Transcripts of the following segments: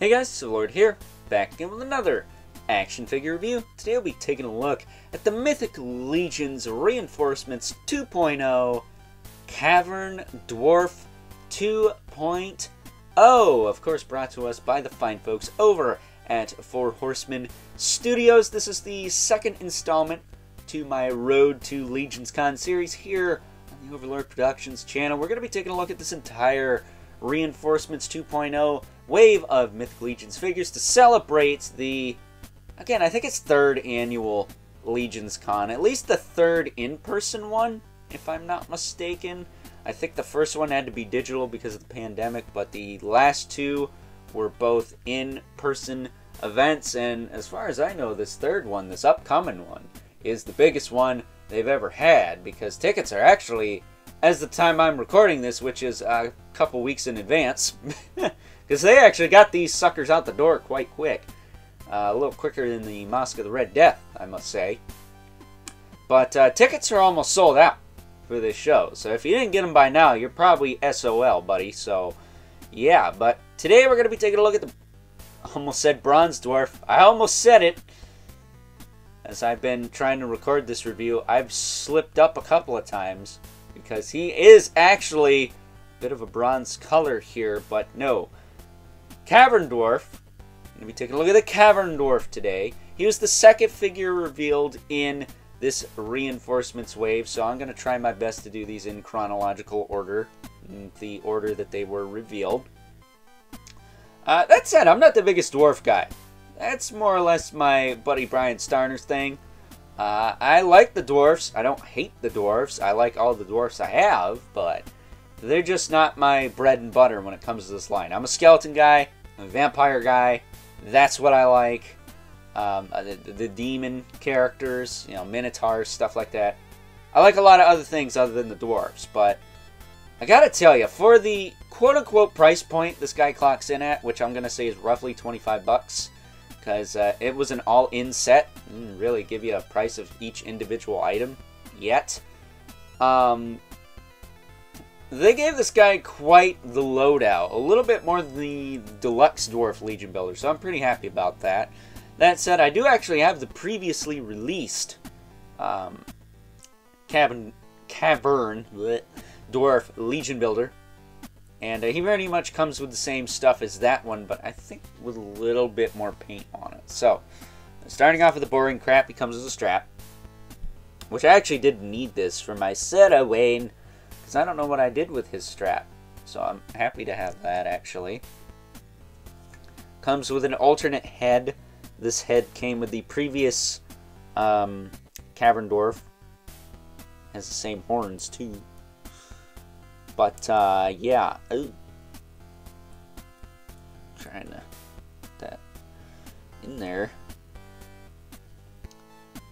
Hey guys, Lord here, back again with another action figure review. Today we'll be taking a look at the Mythic Legion's Reinforcements 2.0 Cavern Dwarf 2.0. Of course brought to us by the fine folks over at Horsemen Studios. This is the second installment to my Road to Legions Con series here on the Overlord Productions channel. We're going to be taking a look at this entire Reinforcements 2.0 wave of Mythic Legions figures to celebrate the, again, I think it's third annual Legions Con. At least the third in-person one, if I'm not mistaken. I think the first one had to be digital because of the pandemic, but the last two were both in-person events. And as far as I know, this third one, this upcoming one, is the biggest one they've ever had, because tickets are actually, as the time I'm recording this, which is a couple weeks in advance, because they actually got these suckers out the door quite quick. A little quicker than the Mosque of the Red Death, I must say. But tickets are almost sold out for this show, so if you didn't get them by now, you're probably SOL, buddy. So, yeah, but today we're going to be taking a look at the, almost said Bronze Dwarf. I almost said it. As I've been trying to record this review, I've slipped up a couple of times, because he is actually a bit of a bronze color here, but no. Cavern Dwarf. I'm going to be taking a look at the Cavern Dwarf today. He was the second figure revealed in this Reinforcements wave, so I'm going to try my best to do these in chronological order, in the order that they were revealed. That said, I'm not the biggest dwarf guy. That's more or less my buddy Brian Starner's thing. I like the dwarfs. I don't hate the dwarfs. I like all the dwarfs I have, but they're just not my bread and butter when it comes to this line. I'm a skeleton guy. I'm a vampire guy. That's what I like. The demon characters, you know, minotaurs, stuff like that. I like a lot of other things other than the dwarfs, but I gotta tell you, for the quote-unquote price point this guy clocks in at, which I'm gonna say is roughly 25 bucks, because it was an all-in set. Didn't really give you a price of each individual item yet. They gave this guy quite the loadout. A little bit more than the Deluxe Dwarf Legion Builder, so I'm pretty happy about that. That said, I do actually have the previously released Cavern Dwarf Legion Builder. And he very much comes with the same stuff as that one, but I think with a little bit more paint on it. So, starting off with the boring crap, he comes with a strap. Which I actually did need this for my set of Wayne, because I don't know what I did with his strap. So I'm happy to have that, actually. Comes with an alternate head. This head came with the previous Cavern Dwarf. Has the same horns, too. But, yeah. Ooh. Trying to put that in there.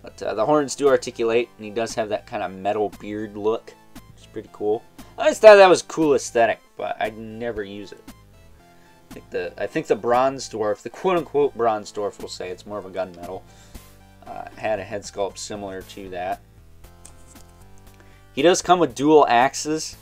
But the horns do articulate, and he does have that kind of metal beard look. It's pretty cool. I just thought that was cool aesthetic, but I'd never use it. I think the Bronze Dwarf, the quote-unquote Bronze Dwarf, will say it's more of a gunmetal. Had a head sculpt similar to that. He does come with dual axes.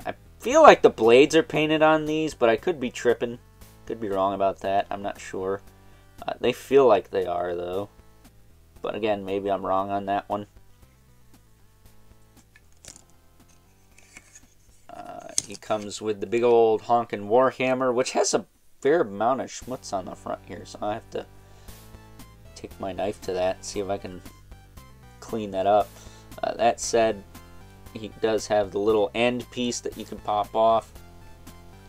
I feel like the blades are painted on these, but I could be tripping. Could be wrong about that. I'm not sure. They feel like they are, though. But again, maybe I'm wrong on that one. He comes with the big old honkin' warhammer, which has a fair amount of schmutz on the front here, so I have to take my knife to that, see if I can clean that up. That said, he does have the little end piece that you can pop off.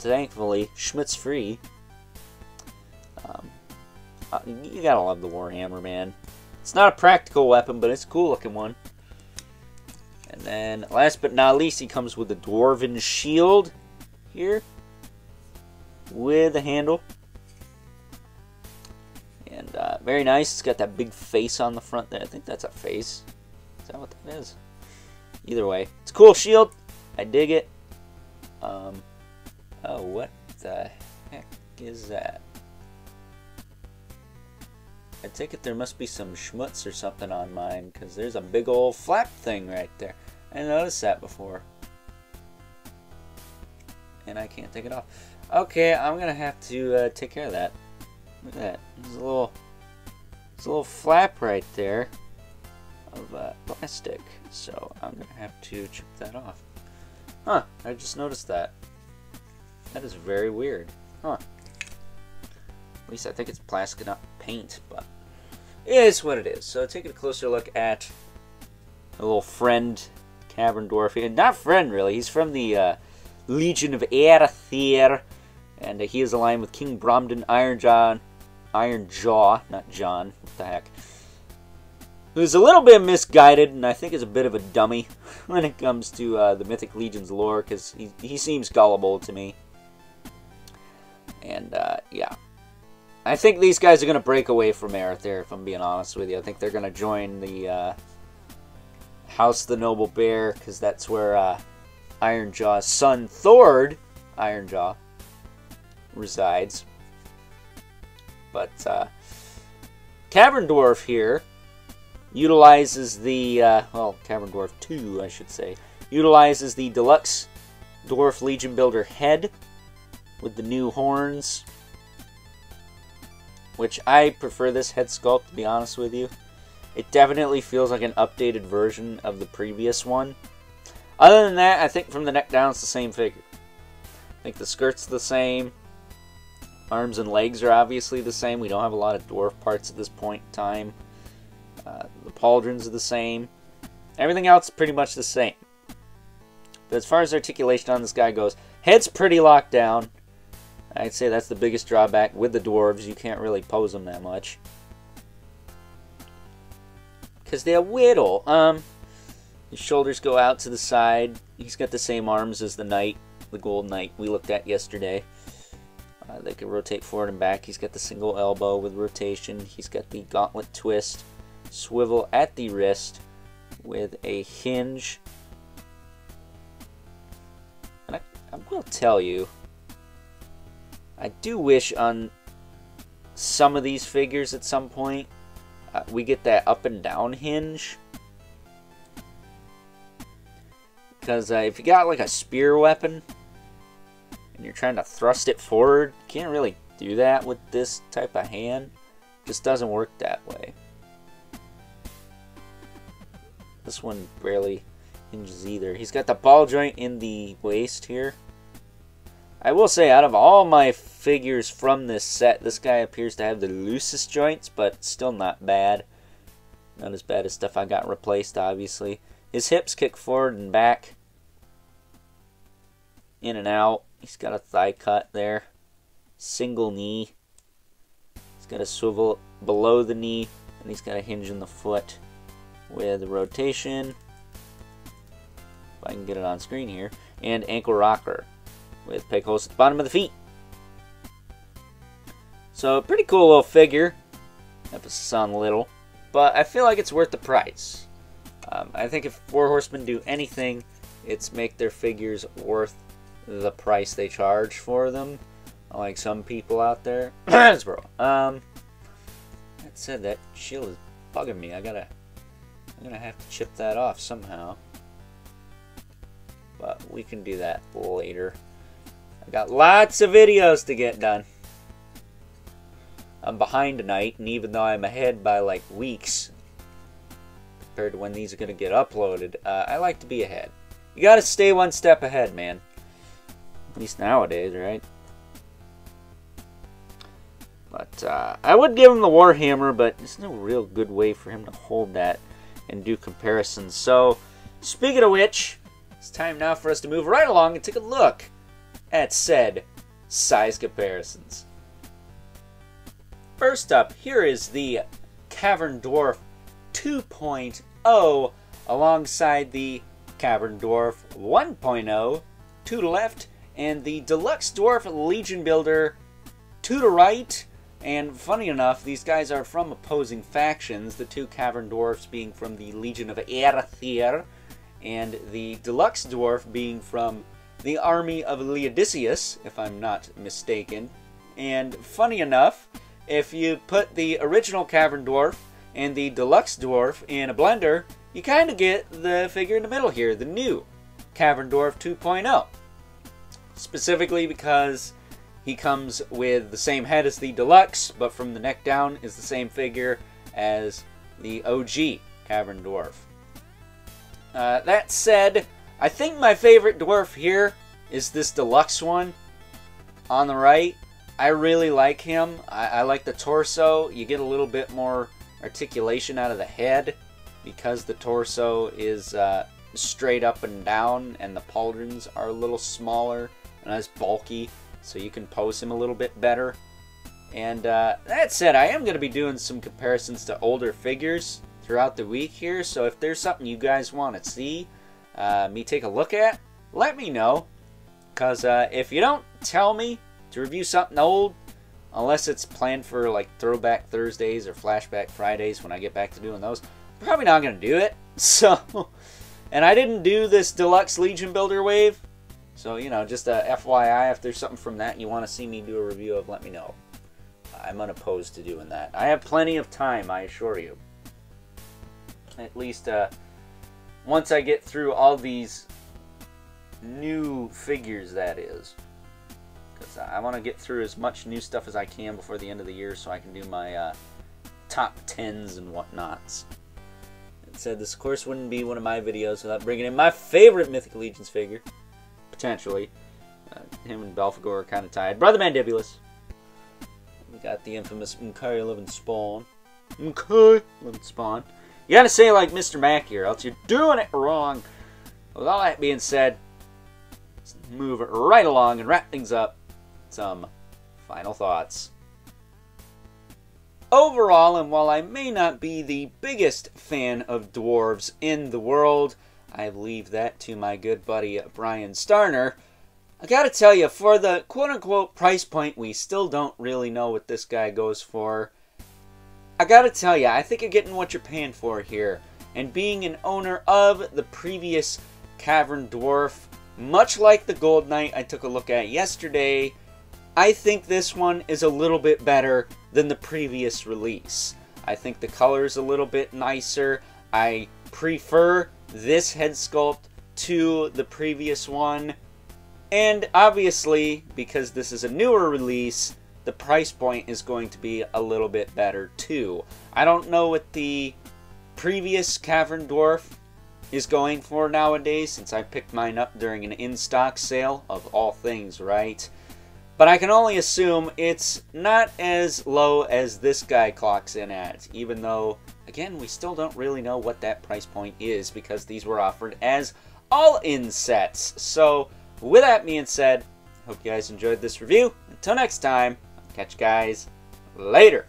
Thankfully, schmutz free. You gotta love the warhammer, man. It's not a practical weapon, but it's a cool looking one. And then, last but not least, he comes with a dwarven shield here with a handle. And very nice. It's got that big face on the front there. I think that's a face. Is that what that is? Either way, it's a cool shield. I dig it. Oh, what the heck is that? I take it there must be some schmutz or something on mine, because there's a big old flap thing right there. I didn't notice that before. And I can't take it off. Okay, I'm going to have to take care of that. Look at that. There's a little flap right there of plastic. So I'm going to have to chip that off. Huh, I just noticed that. That is very weird. Huh. At least I think it's plastic, not paint, but it is what it is. So taking a closer look at a little friend, Cavern Dwarf. And not friend, really. He's from the Legion of Aether, and he is aligned with King Bromden Ironjaw, not John. What the heck? Who's a little bit misguided, and I think is a bit of a dummy when it comes to the Mythic Legion's lore, because he seems gullible to me. And, yeah. I think these guys are going to break away from Aether, if I'm being honest with you. I think they're going to join the House of the Noble Bear, because that's where Ironjaw's son, Thord Ironjaw, resides. But Cavern Dwarf here utilizes the, well, Cavern Dwarf 2, I should say, utilizes the Deluxe Dwarf Legion Builder head with the new horns, which I prefer this head sculpt, to be honest with you. It definitely feels like an updated version of the previous one. Other than that, I think from the neck down, it's the same figure. I think the skirt's the same. Arms and legs are obviously the same. We don't have a lot of dwarf parts at this point in time. The pauldrons are the same. Everything else is pretty much the same. But as far as articulation on this guy goes, head's pretty locked down. I'd say that's the biggest drawback with the dwarves. You can't really pose them that much, because they're whittle. His shoulders go out to the side. He's got the same arms as the knight, the gold knight we looked at yesterday. They can rotate forward and back. He's got the single elbow with rotation. He's got the gauntlet twist, swivel at the wrist with a hinge. And I will tell you, I do wish on some of these figures at some point we get that up and down hinge. Because if you got like a spear weapon and you're trying to thrust it forward, you can't really do that with this type of hand. It just doesn't work that way. This one barely hinges either. He's got the ball joint in the waist here. I will say, out of all my figures from this set, this guy appears to have the loosest joints, but still not bad. Not as bad as stuff I got replaced, obviously. His hips kick forward and back, in and out. He's got a thigh cut there. Single knee. He's got a swivel below the knee, and he's got a hinge in the foot with a rotation. If I can get it on screen here. And ankle rocker with peg holes at the bottom of the feet. So, pretty cool little figure. Emphasis on little. But I feel like it's worth the price. I think if 4 Horsemen do anything, it's make their figures worth the price they charge for them. Unlike some people out there. That said, that shield is bugging me. I'm gonna have to chip that off somehow. But we can do that later. I got lots of videos to get done. I'm behind tonight, and even though I'm ahead by like weeks compared to when these are going to get uploaded, I like to be ahead. You got to stay one step ahead, man. At least nowadays, right? But I would give him the Warhammer, but there's no real good way for him to hold that and do comparisons. So, speaking of which, it's time now for us to move right along and take a look at said size comparisons. First up, here is the Cavern Dwarf 2.0 alongside the Cavern Dwarf 1.0 to the left, and the Deluxe Dwarf Legion Builder to the right. And funny enough, these guys are from opposing factions, the 2 Cavern Dwarfs being from the Legion of Aether, and the Deluxe Dwarf being from the army of Laodicius, if I'm not mistaken. And funny enough, if you put the original Cavern Dwarf and the Deluxe Dwarf in a blender, you kind of get the figure in the middle here, the new Cavern Dwarf 2.0. Specifically because He comes with the same head as the Deluxe, but from the neck down is the same figure as the OG Cavern Dwarf. That said, I think my favorite Dwarf here is this Deluxe one on the right. I really like him. I like the torso. You get a little bit more articulation out of the head because the torso is straight up and down, and the pauldrons are a little smaller and as bulky, so you can pose him a little bit better. And that said, I am going to be doing some comparisons to older figures throughout the week here, so if there's something you guys want to see me take a look at, let me know. Because if you don't tell me to review something old, unless it's planned for like Throwback Thursdays or Flashback Fridays when I get back to doing those, I'm probably not going to do it. So, and I didn't do this Deluxe Legion Builder wave, so, you know, just a FYI, if there's something from that and you want to see me do a review of, let me know. I'm unopposed to doing that. I have plenty of time, I assure you. At least once I get through all these new figures, that is. Because I want to get through as much new stuff as I can before the end of the year so I can do my top 10s and whatnots. It said this, of course, wouldn't be one of my videos without bringing in my favorite Mythic Legions figure. Potentially. Him and Belphegor are kind of tied. Brother Mandibulus. We got the infamous Mkai 11 Spawn. Mkai 11 Spawn. You gotta say it like Mr. Mac here, else you're doing it wrong. With all that being said, let's move right along and wrap things up. Some final thoughts. Overall, and while I may not be the biggest fan of dwarves in the world, I leave that to my good buddy Brian Starner. I gotta tell you, for the quote-unquote price point, we still don't really know what this guy goes for. I gotta tell you, I think you're getting what you're paying for here. And being an owner of the previous Cavern Dwarf, much like the Gold Knight I took a look at yesterday, I think this one is a little bit better than the previous release. I think the color is a little bit nicer. I prefer this head sculpt to the previous one. And obviously, because this is a newer release, the price point is going to be a little bit better too. I don't know what the previous Cavern Dwarf is going for nowadays, since I picked mine up during an in-stock sale, of all things, right? But I can only assume it's not as low as this guy clocks in at, even though, again, we still don't really know what that price point is because these were offered as all-in sets. So, with that being said, hope you guys enjoyed this review. Until next time, I'll catch you guys later.